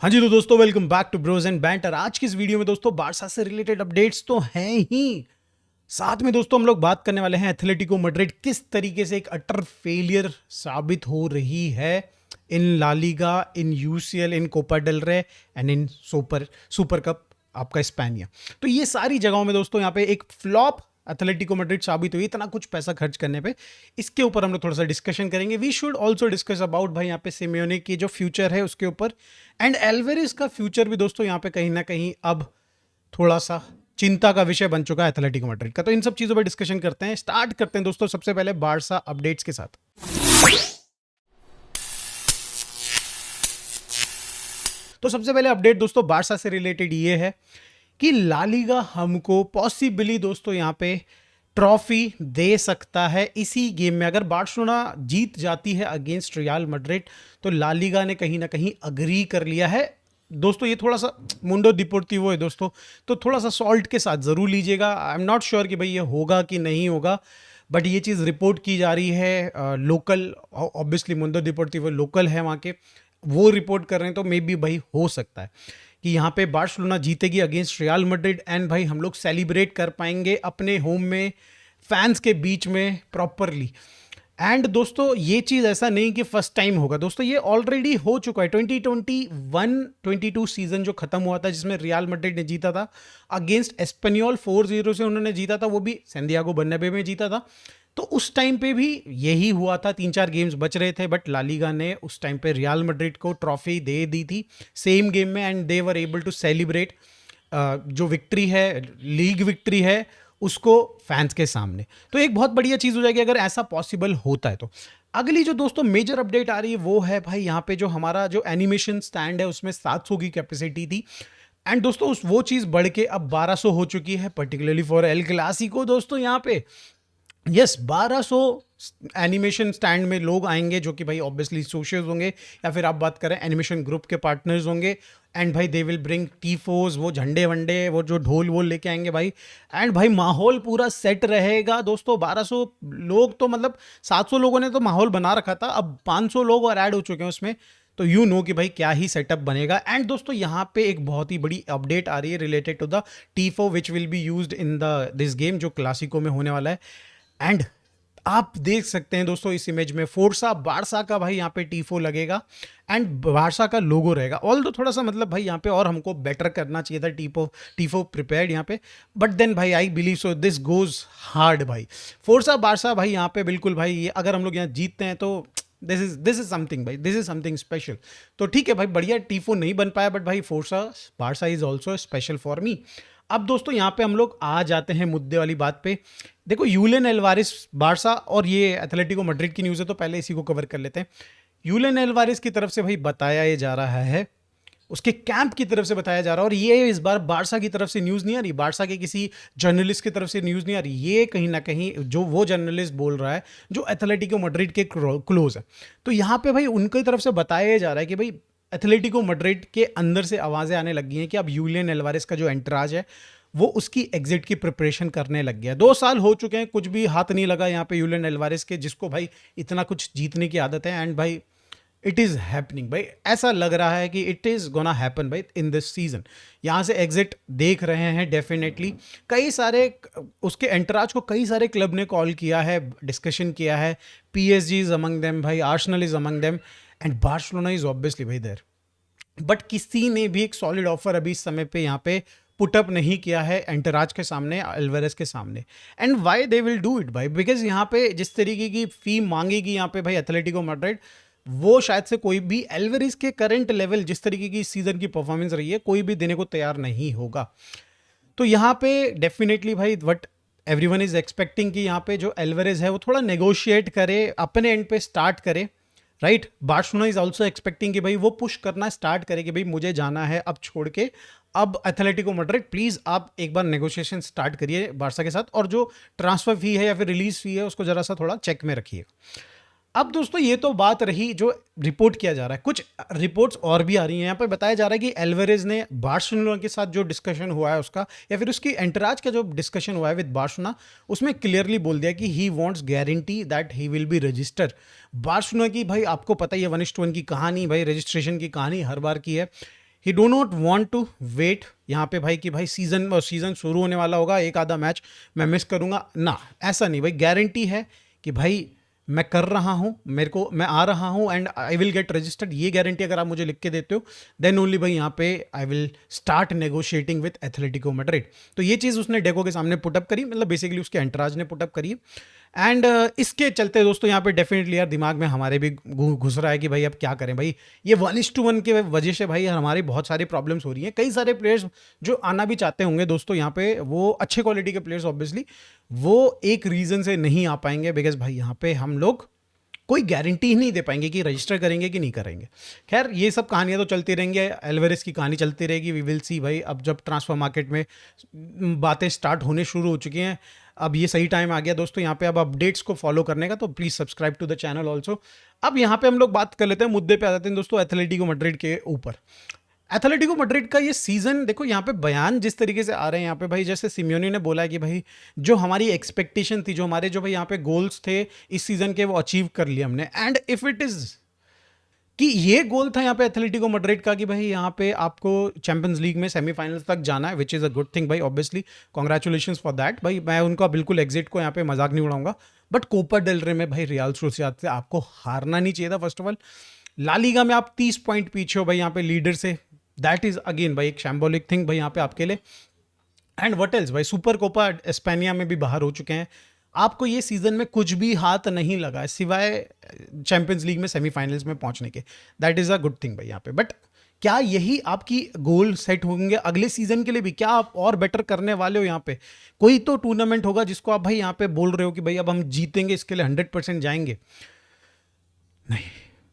हाँ जी, तो दोस्तों welcome back to Bros and banter. आज की इस वीडियो में दोस्तों बारसा से रिलेटेड अपडेट्स तो हैं ही, साथ में दोस्तों हम लोग बात करने वाले हैं एथलेटिको मैड्रिड किस तरीके से एक अटर फेलियर साबित हो रही है इन ला लीगा, इन यूसीएल, इन कोपा डेल रे एंड इन सुपर कप आपका स्पेनिया। तो ये सारी जगहों में दोस्तों यहाँ पे एक फ्लॉप एथलेटिको मैड्रिड साबित हुई इतना कुछ पैसा खर्च करने पे। इसके ऊपर हम लोग थोड़ा सा डिस्कशन करेंगे। We should also discuss about भाई यहाँ पे सिमियोने की जो फ्यूचर है उसके ऊपर, एंड एल्वेरिस का फ्यूचर भी दोस्तों यहाँ पे कहीं ना कहीं अब थोड़ा सा चिंता का विषय बन चुका है एथलेटिको मैड्रिड का। तो इन सब चीजों पर डिस्कशन करते हैं। स्टार्ट करते हैं दोस्तों सबसे पहले बारसा अपडेट्स के साथ। तो सबसे पहले अपडेट दोस्तों बारसा से रिलेटेड ये है कि ला लीगा हमको पॉसिबली दोस्तों यहाँ पे ट्रॉफी दे सकता है इसी गेम में। अगर बार्सिलोना जीत जाती है अगेंस्ट रियल मैड्रिड तो ला लीगा ने कहीं ना कहीं अग्री कर लिया है। दोस्तों ये थोड़ा सा मुंडो डिपोर्टिवो है दोस्तों, तो थोड़ा सा सॉल्ट के साथ ज़रूर लीजिएगा। आई एम नॉट श्योर कि भाई ये होगा कि नहीं होगा, बट ये चीज़ रिपोर्ट की जा रही है लोकल। ऑब्वियसली मुंडो डिपोर्टिवो लोकल है वहाँ के, वो रिपोर्ट कर रहे हैं, तो मे बी भाई हो सकता है कि यहाँ पे बार्सिलोना जीतेगी अगेंस्ट रियल मैड्रिड एंड भाई हम लोग सेलिब्रेट कर पाएंगे अपने होम में फैंस के बीच में प्रॉपरली। एंड दोस्तों ये चीज़ ऐसा नहीं कि फर्स्ट टाइम होगा, दोस्तों ये ऑलरेडी हो चुका है। 2021-22 सीजन जो खत्म हुआ था जिसमें रियल मैड्रिड ने जीता था अगेंस्ट एस्पेनियोल 4-0 से उन्होंने जीता था, वो भी सैंटियागो बर्नाबेउ में जीता था। तो उस टाइम पे भी यही हुआ था, 3-4 गेम्स बच रहे थे, बट ला लीगा ने उस टाइम पे रियल मैड्रिड को ट्रॉफी दे दी थी सेम गेम में, and they were able to celebrate जो विक्ट्री है, लीग विक्ट्री है, उसको फैंस के सामने। तो एक बहुत बढ़िया चीज़ हो जाएगी अगर ऐसा पॉसिबल होता है तो। अगली जो दोस्तों मेजर अपडेट आ रही है वो है भाई यहाँ पे जो हमारा जो एनिमेशन स्टैंड है उसमें 700 की कैपेसिटी थी, एंड दोस्तों उस वो चीज़ बढ़ के अब 1200 हो चुकी है, पर्टिकुलरली फॉर एल क्लासिको। दोस्तों यहाँ पे यस 1200 एनिमेशन स्टैंड में लोग आएंगे जो कि भाई ऑब्वियसली सोशल्स होंगे या फिर आप बात करें एनिमेशन ग्रुप के पार्टनर्स होंगे, एंड भाई दे विल ब्रिंग टीफोज, वो झंडे वंडे, वो जो ढोल वोल लेके आएंगे भाई, एंड भाई माहौल पूरा सेट रहेगा दोस्तों। 1200 लोग तो मतलब 700 लोगों ने तो माहौल बना रखा था, अब 500 लोग और ऐड हो चुके हैं उसमें, तो यू नो कि भाई क्या ही सेटअप बनेगा। एंड दोस्तों यहाँ पे एक बहुत ही बड़ी अपडेट आ रही है related to the tifo which will be used in the this game जो क्लासिको में होने वाला है। एंड आप देख सकते हैं दोस्तों इस इमेज में फोर्सा बारसा का भाई यहाँ पे टीफो लगेगा एंड बारसा का लोगो रहेगा। ऑल दो थोड़ा सा मतलब भाई यहाँ पे और हमको बेटर करना चाहिए था टीफो प्रिपेयर्ड यहाँ पे, बट देन भाई I believe so this goes hard भाई। फोर्सा बारसा भाई यहाँ पे बिल्कुल भाई, ये अगर हम लोग यहाँ जीतते हैं तो दिस इज समथिंग भाई, दिस इज समथिंग स्पेशल। तो ठीक है भाई, बढ़िया टीफो नहीं बन पाया, बट भाई Forca Barca is also special for me. अब दोस्तों यहाँ पे हम लोग आ जाते हैं मुद्दे वाली बात पे। देखो यूलियन एल्वारिस बारसा और ये एथलेटिको मैड्रिड की न्यूज़ है तो पहले इसी को कवर कर लेते हैं। यूलियन एल्वारिस की तरफ से भाई बताया ये जा रहा है, उसके कैंप की तरफ से बताया जा रहा है, और ये इस बार बारसा की तरफ से न्यूज़ नहीं आ रही, बारसा के किसी जर्नलिस्ट की तरफ से न्यूज़ नहीं आ रही, ये कहीं ना कहीं जो वो जर्नलिस्ट बोल रहा है जो एथलेटिको मैड्रिड के क्लोज है। तो यहाँ पे भाई उनकी तरफ से बताया जा रहा है कि भाई एथलेटिको मैड्रिड के अंदर से आवाज़ें आने लगी हैं कि अब यूलियन एल्वारेस का जो एंटराज है वो उसकी एग्जिट की प्रिपरेशन करने लग गया। 2 साल हो चुके हैं, कुछ भी हाथ नहीं लगा यहाँ पे यूलियन एल्वारेस के, जिसको भाई इतना कुछ जीतने की आदत है, एंड भाई इट इज़ हैपनिंग भाई, ऐसा लग रहा है कि इट इज़ गोना हैपन भाई इन दिस सीजन। यहाँ से एग्जिट देख रहे हैं डेफिनेटली, कई सारे उसके एंटराज को कई सारे क्लब ने कॉल किया है, डिस्कशन किया है। PSG इज अमंग देम भाई, Arsenal is among them, and Barcelona is obviously भाई देयर, बट किसी ने भी एक सॉलिड ऑफर अभी इस समय पे यहाँ पे पुटअप नहीं किया है एंटराज के सामने, अल्वारेस के सामने। And why they will do it भाई, बिकॉज यहाँ पे जिस तरीके की फी मांगेगी यहाँ पे भाई एथलेटिको मैड्रिड, वो शायद से कोई भी एल्वारेस के करंट लेवल जिस तरीके की सीजन की परफॉर्मेंस रही है कोई भी देने को तैयार नहीं होगा। तो यहाँ पे डेफिनेटली भाई वट एवरीवन इज एक्सपेक्टिंग कि यहाँ पे जो एल्वारेस है वो थोड़ा नेगोशिएट करे, अपने एंड पे स्टार्ट करे, right. Barcelona is also expecting कि भाई वो पुश करना स्टार्ट करे कि भाई मुझे जाना है अब छोड़ के, अब एथलेटिको मैड्रिड प्लीज़ आप एक बार नेगोशिएशन स्टार्ट करिए बारसा के साथ, और जो ट्रांसफर फी है या फिर रिलीज फी है उसको जरा सा थोड़ा चेक में रखिए। अब दोस्तों ये तो बात रही जो रिपोर्ट किया जा रहा है, कुछ रिपोर्ट्स और भी आ रही हैं। यहाँ पे बताया जा रहा है कि एल्वारेज ने बार्सिलोना के साथ जो डिस्कशन हुआ है उसका, या फिर उसकी एंटराज का जो डिस्कशन हुआ है विद बार्सिलोना, उसमें क्लियरली बोल दिया कि he wants guarantee that he will be register. Barcelona की भाई आपको पता ही है 1:1 की कहानी, भाई रजिस्ट्रेशन की कहानी हर बार की है। He do not want to wait यहाँ पे भाई कि भाई सीजन शुरू होने वाला होगा, एक आधा मैच मैं मिस करूंगा ना, ऐसा नहीं भाई। गारंटी है कि भाई मैं कर रहा हूँ, मैं आ रहा हूँ and I will get registered, ये गारंटी अगर आप मुझे लिख के देते हो देन ओनली भाई यहाँ पे I will start negotiating with Atletico Madrid. तो ये चीज़ उसने डेको के सामने पुटअप करी, मतलब बेसिकली उसके एंटराज ने पुटअप करी। एंड इसके चलते दोस्तों यहाँ पे डेफिनेटली यार दिमाग में हमारे भी घुस रहा है कि भाई अब क्या करें भाई, ये 1:1 के वजह से भाई हमारी बहुत सारी प्रॉब्लम्स हो रही हैं। कई सारे प्लेयर्स जो आना भी चाहते होंगे दोस्तों यहाँ पे, वो अच्छे क्वालिटी के प्लेयर्स ऑब्वियसली वो एक रीज़न से नहीं आ पाएंगे, बिकॉज भाई यहाँ पे हम लोग कोई गारंटी ही नहीं दे पाएंगे कि रजिस्टर करेंगे कि नहीं करेंगे। खैर ये सब कहानियाँ तो चलती रहेंगी, एल्वेरेस की कहानी चलती रहेगी, वी विल सी भाई। अब जब ट्रांसफर मार्केट में बातें स्टार्ट होने शुरू हो चुकी हैं, अब ये सही टाइम आ गया दोस्तों यहाँ पे अब अपडेट्स को फॉलो करने का, तो please subscribe to the channel also. अब यहाँ पे हम लोग बात कर लेते हैं, मुद्दे पे आ जाते हैं दोस्तों एथलेटिको मैड्रिड के ऊपर। एथलेटिको मैड्रिड का ये सीज़न देखो, यहाँ पे बयान जिस तरीके से आ रहे हैं यहाँ पे भाई, जैसे सिमियोनी ने बोला है कि भाई जो हमारी एक्सपेक्टेशन थी, जो हमारे जो भाई यहाँ पे गोल्स थे इस सीज़न के, वो अचीव कर लिए हमने। एंड इफ़ इट इज़ कि ये गोल था यहाँ पे एथलेटिको मैड्रिड का कि भाई यहाँ पे आपको चैंपियंस लीग में सेमीफाइनल्स तक जाना है, which is a good thing भाई, ऑब्वियसली कॉन्ग्रेचुलेशन फॉर दैट भाई। मैं उनका बिल्कुल एग्जिट को यहाँ पे मजाक नहीं उड़ाऊंगा, बट कोपा डेल रे में भाई रियल सोसिएदाद से आपको हारना नहीं चाहिए था first of all. La Liga में आप 30 पॉइंट पीछे हो भाई यहाँ पे लीडर से, दैट इज अगेन भाई एक शैम्बोलिक थिंग भाई यहाँ पे आपके लिए। एंड व्हाट एल्स भाई, सुपर कोपा एस्पेनिया में भी बाहर हो चुके हैं, आपको ये सीजन में कुछ भी हाथ नहीं लगा है सिवाय चैंपियंस लीग में सेमीफाइनल्स में पहुंचने के, that is a good thing भाई यहाँ पे। बट क्या यही आपकी गोल सेट होंगे अगले सीजन के लिए भी? क्या आप और बेटर करने वाले हो यहाँ पे? कोई तो टूर्नामेंट होगा जिसको आप भाई यहाँ पे बोल रहे हो कि भाई अब हम जीतेंगे, इसके लिए 100% जाएंगे? नहीं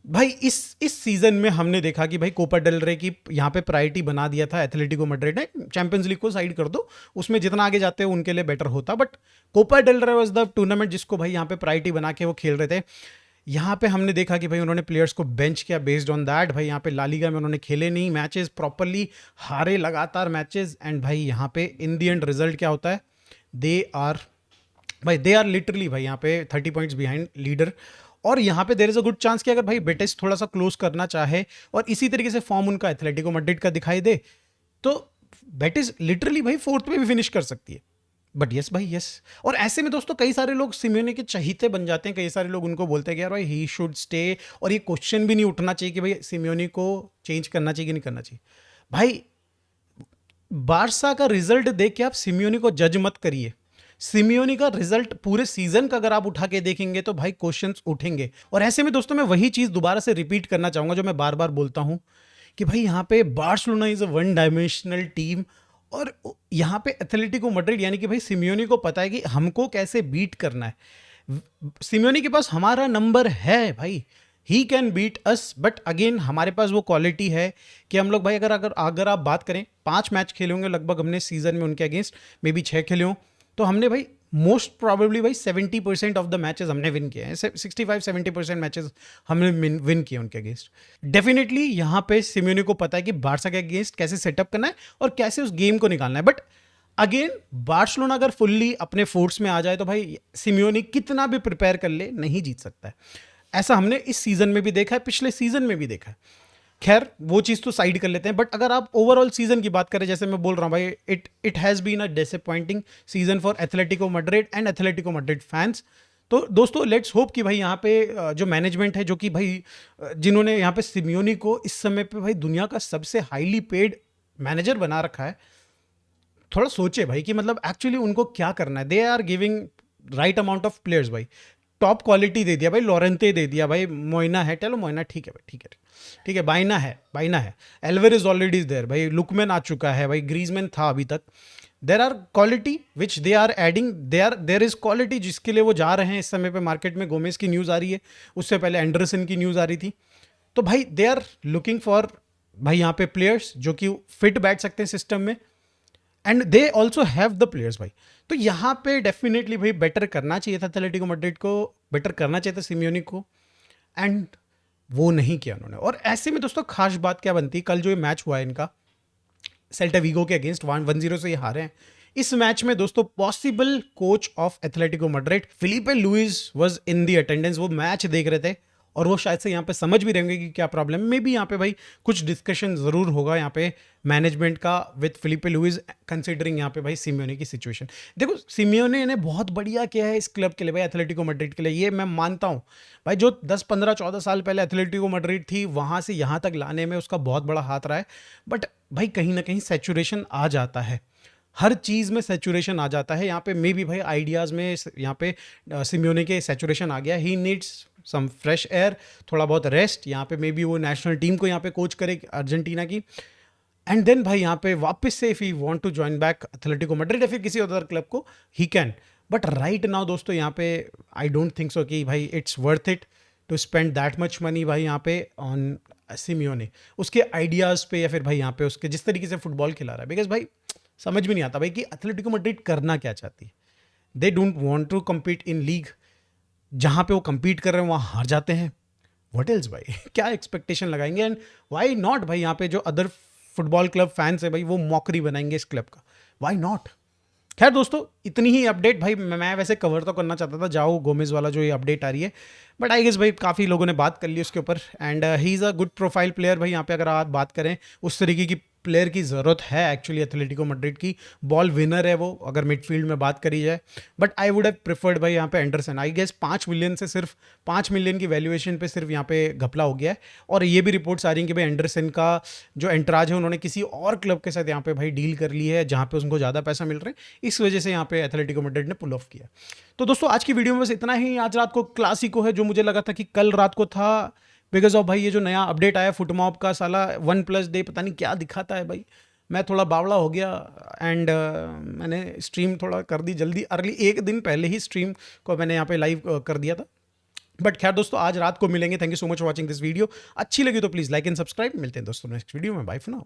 भाई, इस सीजन में हमने देखा कि भाई कोपा डेल रे की यहाँ पे प्रायोरिटी बना दिया था एथलेटिको मैड्रिड ने। चैंपियंस लीग को साइड कर दो, उसमें जितना आगे जाते हो उनके लिए बेटर होता, बट कोपा डेल रे वाज द टूर्नामेंट जिसको भाई यहाँ पे प्रायोरिटी बना के वो खेल रहे थे। यहाँ पे हमने देखा कि भाई उन्होंने प्लेयर्स को बेंच किया बेस्ड ऑन दैट भाई। यहाँ पे ला लीगा में उन्होंने खेले नहीं मैचेस प्रॉपरली, हारे लगातार मैचेस, एंड भाई यहाँ पे इन दी एंड रिजल्ट क्या होता है, दे आर लिटरली भाई यहाँ पे 30 पॉइंट्स बिहाइंड लीडर। और यहाँ पे there is a good chance कि अगर भाई बेटिस थोड़ा सा क्लोज करना चाहे और इसी तरीके से फॉर्म उनका एथलेटिको मैड्रिड का दिखाई दे, तो बेटिस लिटरली भाई 4th में भी फिनिश कर सकती है। बट यस भाई यस, और ऐसे में दोस्तों कई सारे लोग सिमियोनी के चहीते बन जाते हैं, कई सारे लोग उनको बोलते हैं कि यार भाई ही शुड स्टे, और ये क्वेश्चन भी नहीं उठना चाहिए कि भाई सिमियोनी को चेंज करना चाहिए कि नहीं करना चाहिए। भाई बारसा का रिजल्ट देख के आप सिमियोनी को जज मत करिए। सिमियोनी का रिजल्ट पूरे सीजन का अगर आप उठा के देखेंगे तो भाई क्वेश्चंस उठेंगे। और ऐसे में दोस्तों मैं वही चीज दोबारा से रिपीट करना चाहूंगा जो मैं बार बार बोलता हूं कि भाई यहाँ पे Barcelona is a one dimensional team, और यहाँ पे एथलेटिको मैड्रिड यानी कि भाई सिमियोनी को पता है कि हमको कैसे बीट करना है। सिमियोनी के पास हमारा नंबर है भाई, he can beat us, but again हमारे पास वो क्वालिटी है कि हम लोग भाई अगर आप बात करें 5 मैच खेले होंगे लगभग हमने सीजन में उनके अगेंस्ट, मे बी 6 खेले हों, तो हमने भाई मोस्ट प्रॉबेबली भाई 70% ऑफ द मैचेस हमने विन किए हैं, 65-70% मैचेस हमने विन किए उनके अगेंस्ट। डेफिनेटली यहाँ पे सिमियोनी को पता है कि बार्सा के अगेंस्ट कैसे सेटअप करना है और कैसे उस गेम को निकालना है। बट अगेन बार्सिलोना अगर फुल्ली अपने फोर्स में आ जाए तो भाई सिमियोनी कितना भी प्रिपेयर कर ले नहीं जीत सकता है। ऐसा हमने इस सीजन में भी देखा है, पिछले सीजन में भी देखा है। खैर वो चीज़ तो साइड कर लेते हैं, बट अगर आप ओवरऑल सीजन की बात करें, जैसे मैं बोल रहा हूँ भाई, it has been a disappointing season for Atletico Madrid and Atletico Madrid fans. तो दोस्तों लेट्स होप कि भाई यहाँ पे जो मैनेजमेंट है, जो कि भाई जिन्होंने यहाँ पे सिमियोनी को इस समय पे भाई दुनिया का सबसे हाईली पेड मैनेजर बना रखा है, थोड़ा सोचे भाई कि मतलब एक्चुअली उनको क्या करना है। They are giving right amount of players भाई, टॉप क्वालिटी दे दिया भाई, लॉरेंते दे दिया भाई, मोइना है, चलो मोइना ठीक है भाई, ठीक है, बाइना है, एल्वेरेज ऑलरेडी इज देयर भाई, लुकमैन आ चुका है भाई, ग्रीजमैन था अभी तक। There are quality which they are adding, there is quality जिसके लिए वो जा रहे हैं। इस समय पे मार्केट में गोमेज की न्यूज़ आ रही है, उससे पहले एंडरसन की न्यूज़ आ रही थी। तो भाई दे आर लुकिंग फॉर भाई यहाँ पे प्लेयर्स जो कि फिट बैठ सकते हैं सिस्टम में, and they also have the players भाई। तो यहाँ पे डेफिनेटली भाई बेटर करना चाहिए था एथलेटिको मैड्रिड को, बेटर करना चाहिए था सिमियोनी को, एंड वो नहीं किया उन्होंने। और ऐसे में दोस्तों खास बात क्या बनती, कल जो ये मैच हुआ है इनका सेल्टा वीगो के अगेंस्ट 1-0 से ये हारे हैं। इस मैच में दोस्तों possible coach of Atletico Madrid Filipe Luis was in the attendance, वो मैच देख रहे थे और वो शायद से यहाँ पे समझ भी रहेंगे कि क्या प्रॉब्लम है। मे बी यहाँ पे भाई कुछ डिस्कशन ज़रूर होगा यहाँ पे मैनेजमेंट का विथ फिलिपे लुइस, कंसिडरिंग यहाँ पे भाई सिमियोने की सिचुएशन। देखो सिमियोने ने बहुत बढ़िया किया है इस क्लब के लिए भाई, एथलेटिको मैड्रिड के लिए, ये मैं मानता हूँ भाई। जो 10-15-14 साल पहले एथलेटिको मैड्रिड थी, वहाँ से यहाँ तक लाने में उसका बहुत बड़ा हाथ रहा है। बट भाई कहीं ना कहीं सैचुरेशन आ जाता है, हर चीज़ में सैचुरेशन आ जाता है। यहाँ पे मे बी भाई आइडियाज़ में यहाँ पे सिमियोने के सैचुरेशन आ गया। He needs some fresh air, थोड़ा बहुत रेस्ट। यहाँ पे मे बी वो नेशनल टीम को यहाँ पे कोच करे अर्जेंटीना की, एंड देन भाई यहाँ पे वापस से if he want to join back Atletico Madrid या फिर किसी अदर क्लब को, he can. But right now दोस्तों यहाँ पे आई डोंट थिंक सो कि भाई it's worth it to spend that much money भाई यहाँ पे ऑन सिमियोने, उसके आइडियाज़ पे, या फिर भाई यहाँ पे उसके जिस तरीके से फुटबॉल खिला रहा है। बिकॉज भाई समझ में नहीं आता भाई कि एथलेटिको मैड्रिड करना क्या चाहती है। They don't want to compete in league, जहाँ पे वो compete कर रहे हैं वहाँ हार जाते हैं। व्हाट एल्स भाई क्या एक्सपेक्टेशन लगाएंगे, एंड व्हाई नॉट भाई यहाँ पे जो अदर फुटबॉल क्लब फैंस है भाई वो मॉकरी बनाएंगे इस क्लब का, व्हाई नॉट। खैर दोस्तों इतनी ही अपडेट भाई, मैं वैसे कवर तो करना चाहता था जाओ गोमेज वाला जो ये अपडेट आ रही है, बट आई गेस भाई काफ़ी लोगों ने बात कर ली उसके ऊपर, and he is a good profile player भाई। यहाँ पे अगर आप बात करें उस तरीके की प्लेयर की ज़रूरत है एक्चुअली एथलेटिको मैड्रिड की, बॉल विनर है वो अगर मिडफील्ड में बात करी जाए। But I would have preferred भाई यहाँ पे एंडरसन। आई गेस 5 मिलियन से सिर्फ 5 मिलियन की वैल्यूएशन पे सिर्फ यहाँ पे घपला हो गया है, और ये भी रिपोर्ट्स आ रही हैं कि भाई एंडरसन का जो एंटराज है उन्होंने किसी और क्लब के साथ यहाँ पे भाई डील कर ली है जहाँ पे उनको ज़्यादा पैसा मिल रहा है, इस वजह से यहाँ पे एथलेटिको मैड्रिड ने पुल ऑफ किया। तो दोस्तों आज की वीडियो में बस इतना ही। आज रात को क्लासिको है, जो मुझे लगा था कि कल रात को था, बिकॉज ऑफ भाई ये जो नया अपडेट आया फुटमॉब का, साला 1+डे पता नहीं क्या दिखाता है भाई। मैं थोड़ा बावड़ा हो गया, एंड मैंने स्ट्रीम थोड़ा कर दी जल्दी, अर्ली 1 दिन पहले ही स्ट्रीम को मैंने यहाँ पे लाइव कर दिया था। बट खैर दोस्तों आज रात को मिलेंगे। Thank you so much for watching this video. अच्छी लगी तो प्लीज़ लाइक एंड सब्सक्राइब। मिलते हैं दोस्तों नेक्स्ट वीडियो में। Bye for now.